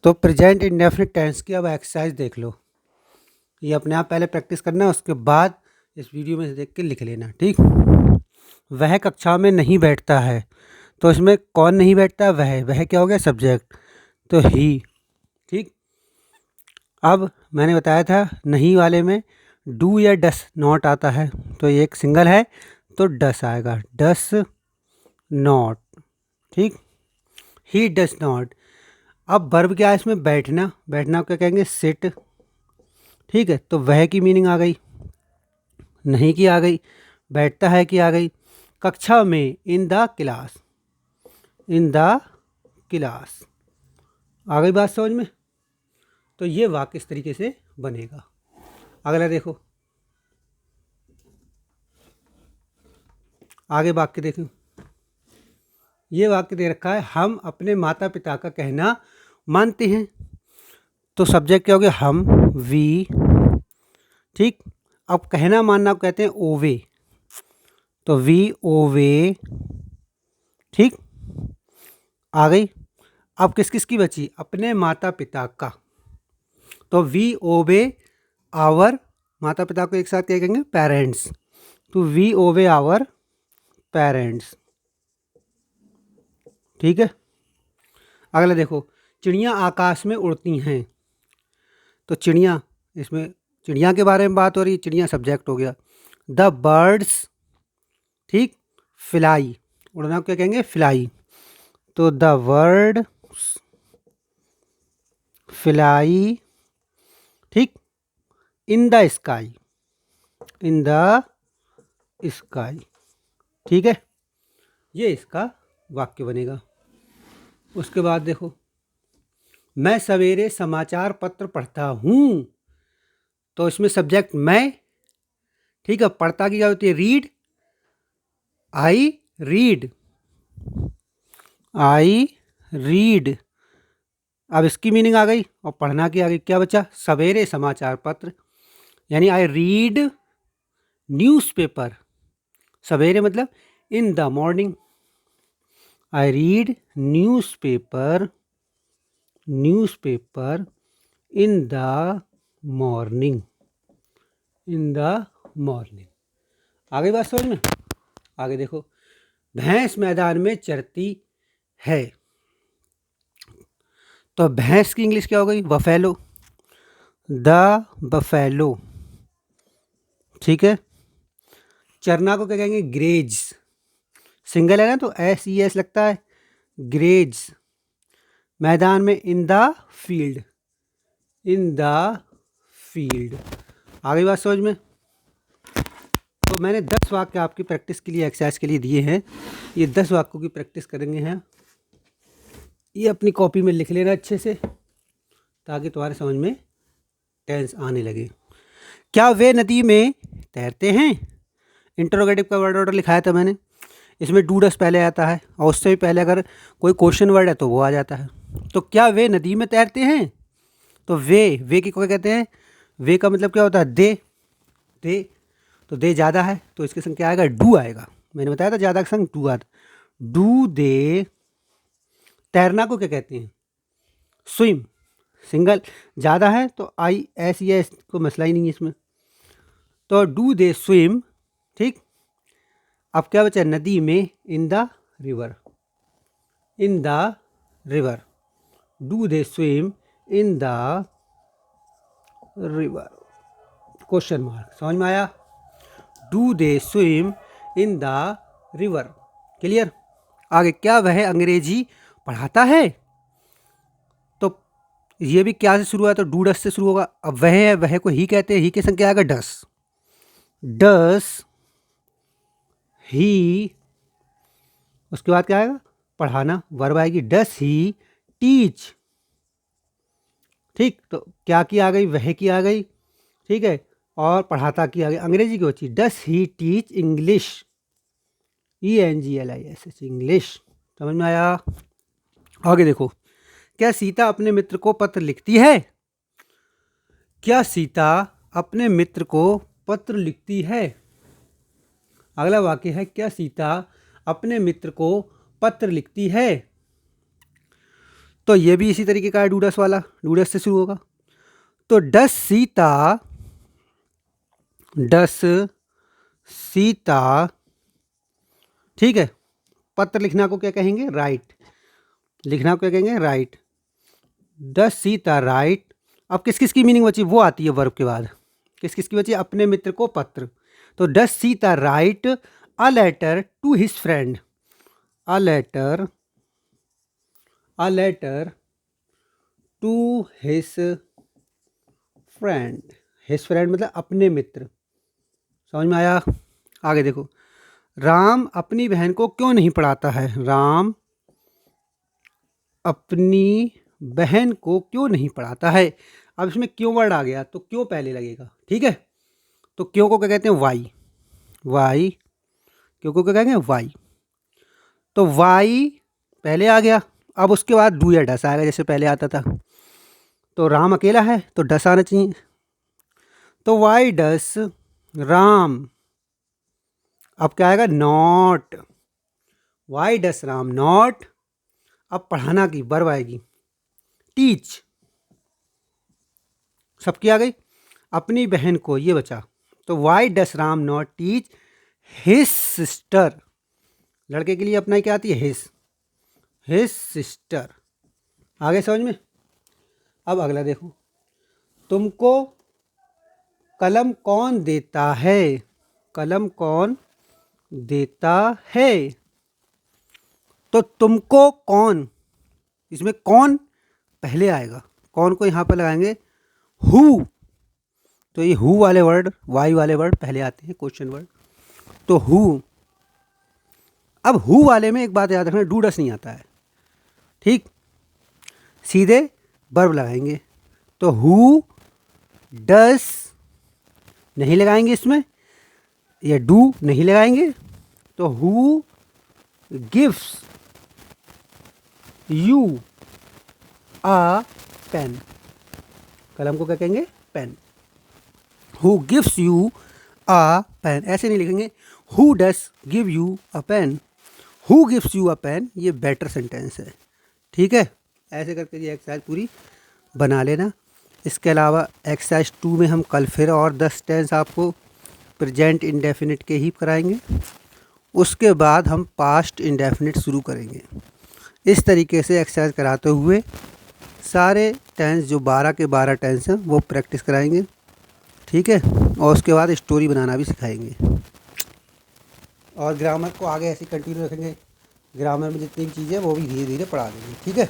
तो present indefinite tense की अब एक्सरसाइज देख लो। ये अपने आप पहले प्रैक्टिस करना है, उसके बाद इस वीडियो में से देख के लिख लेना, ठीक। वह कक्षा में नहीं बैठता है, तो इसमें कौन नहीं बैठता? वह क्या हो गया? सब्जेक्ट, तो ही, ठीक। अब मैंने बताया था नहीं वाले में डू या डस नॉट आता है, तो ये एक सिंगल है तो डस आएगा, डस नॉट, ठीक। ही डस नॉट। अब वर्ब क्या है इसमें? बैठना, बैठना क्या कहेंगे? सिट, ठीक है। तो वह की मीनिंग आ गई, नहीं की आ गई, बैठता है की आ गई, कक्षा में, in the class, in the class, आ गई बात समझ में? तो ये वाक्य इस तरीके से बनेगा। अगला देखो, आगे वाक्य देखो। ये वाक्य दे रखा है, हम अपने माता पिता का कहना मानते हैं। तो सब्जेक्ट क्या हो गया? हम, वी, ठीक। अब कहना मानना को कहते हैं ओवे, तो वी ओवे, ठीक, आ गई। अब किस किस की बची? अपने माता पिता का, तो वी ओवे आवर, माता पिता को एक साथ क्या कहेंगे? पेरेंट्स, तो वी ओवे आवर पेरेंट्स, ठीक है। अगला देखो, चिड़ियाँ आकाश में उड़ती हैं, तो चिड़ियाँ, इसमें चिड़िया के बारे में बात हो रही है, चिड़िया सब्जेक्ट हो गया। द बर्ड्स, ठीक, फ्लाई, उड़ना क्या कहेंगे? फ्लाई, तो द वर्ड फ्लाई, ठीक, in the sky, in the sky, ठीक है। ये इसका वाक्य बनेगा। उसके बाद देखो, मैं सवेरे समाचार पत्र पढ़ता हूँ, तो इसमें सब्जेक्ट मैं, ठीक है। पढ़ता की क्या होती है? Read, I read, I read. अब इसकी मीनिंग आ गई और पढ़ना की आ गई, क्या बचा? सवेरे समाचार पत्र, यानी आई रीड न्यूज़पेपर, सवेरे मतलब in the morning, I read newspaper, newspaper in the morning, in the morning. आ गई बात समझ में? आगे देखो, भैंस मैदान में चरती है, तो भैंस की इंग्लिश क्या हो गई? बफेलो, द बफेलो, ठीक है। चरना को क्या कहेंगे? ग्रेज, सिंगल है ना तो एस ई एस लगता है, ग्रेज। मैदान में in the field, in the field. आ गई बात समझ में? तो मैंने 10 वाक्य आपकी प्रैक्टिस के लिए, एक्सरसाइज के लिए दिए हैं। ये 10 वाक्यों की प्रैक्टिस करेंगे हैं, ये अपनी कॉपी में लिख लेना अच्छे से, ताकि तुम्हारे समझ में टेंस आने लगे। क्या वे नदी में तैरते हैं? इंटरोगेटिव का वर्ड ऑर्डर लिखाया था मैंने, इसमें डू डस पहले आता है, और उससे भी पहले अगर कोई क्वेश्चन वर्ड है तो वो आ जाता है। तो क्या वे नदी में तैरते हैं? तो वे की क्या कहते हैं? वे का मतलब क्या होता है? दे, तो दे ज़्यादा है तो इसके संग क्या आएगा? डू आएगा। मैंने बताया था ज़्यादा के संग डू आता, डू दे। तैरना को क्या कहते हैं? स्विम, सिंगल, ज़्यादा है तो आई एस या एस को मसला ही नहीं है इसमें, तो डू दे स्विम, ठीक। अब क्या बचा? नदी में, in the river, in the river, do they swim in the river, question mark. समझ में आया? Do they swim in the river, clear. आगे, क्या वह अंग्रेजी पढ़ाता है? तो ये भी क्या से शुरू हुआ? तो डू डस से शुरू होगा। अब वह है, वह को ही कहते हैं, ही के संग क्या आएगा? डस, डस ही। उसके बाद क्या आएगा? पढ़ाना, वर्ब आएगी, डस ही टीच, ठीक। तो क्या की आ गई? वह की आ गई, ठीक है, और पढ़ाता की आ गई, अंग्रेजी की बची, डस ही टीच इंग्लिश, ENGLISH, इंग्लिश। समझ में आया? आगे देखो, क्या सीता अपने मित्र को पत्र लिखती है? क्या सीता अपने मित्र को पत्र लिखती है? अगला वाक्य है, क्या सीता अपने मित्र को पत्र लिखती है? तो ये भी इसी तरीके का है, डूडस वाला, डूडस से शुरू होगा। तो डस सीता, ठीक है। पत्र लिखना को क्या कहेंगे? राइट। लिखना को क्या कहेंगे? राइट। डस सीता राइट। अब किस किस की मीनिंग बची? वो आती है वर्ब के बाद। किस किस की बची? अपने मित्र को पत्र। तो does Sita write a letter to his friend. A letter to his friend. His friend मतलब अपने मित्र। समझ में आया? आगे देखो, राम अपनी बहन को क्यों नहीं पढ़ाता है? राम अपनी बहन को क्यों नहीं पढ़ाता है? अब इसमें क्यों वर्ड आ गया तो क्यों पहले लगेगा, ठीक है। तो क्यों को क्या कहते हैं? वाई। क्यों को क्या कहेंगे? वाई। तो वाई पहले आ गया, अब उसके बाद डू या डस आएगा जैसे पहले आता था। तो राम अकेला है तो डस आना चाहिए। तो वाई डस राम, अब क्या आएगा? Not. Y does Ram not. अब पढ़ाना की वर्ब आएगी टीच। सबकी आ गई। अपनी बहन को, ये बचा। तो Y does Ram not teach his sister. लड़के के लिए अपना ही क्या आती है? His sister. आगे समझ में? अब अगला देखो, तुमको कलम कौन देता है? कलम कौन देता है? तो तुमको कौन, इसमें कौन पहले आएगा। कौन को यहाँ पर लगाएंगे हु। तो ये हु वाले वर्ड, वाई वाले वर्ड पहले आते हैं, क्वेश्चन वर्ड। तो हु। अब हु वाले में एक बात याद रखना, डू डस नहीं आता है, ठीक। सीधे वर्ब लगाएंगे। तो हु डस नहीं लगाएंगे इसमें, या डू नहीं लगाएंगे। तो who gives you a pen. कलम को क्या कहेंगे? Pen. Who gives you a pen, ऐसे नहीं लिखेंगे who does give you a pen. Who gives you a pen, ये बेटर सेंटेंस है, ठीक है। ऐसे करके ये एक्सरसाइज पूरी बना लेना। इसके अलावा एक्सरसाइज 2 में हम कल फिर और 10 टेंस आपको प्रेजेंट इंडेफिनिट के ही कराएंगे। उसके बाद हम पास्ट इंडेफिनिट शुरू करेंगे। इस तरीके से एक्सरसाइज कराते हुए सारे टेंस जो 12 के 12 टेंस हैं वो प्रैक्टिस कराएंगे, ठीक है। और उसके बाद स्टोरी बनाना भी सिखाएंगे, और ग्रामर को आगे ऐसे कंटिन्यू रखेंगे। ग्रामर में जितनी भी चीज़ें वो भी धीरे धीरे पढ़ा देंगे, ठीक है।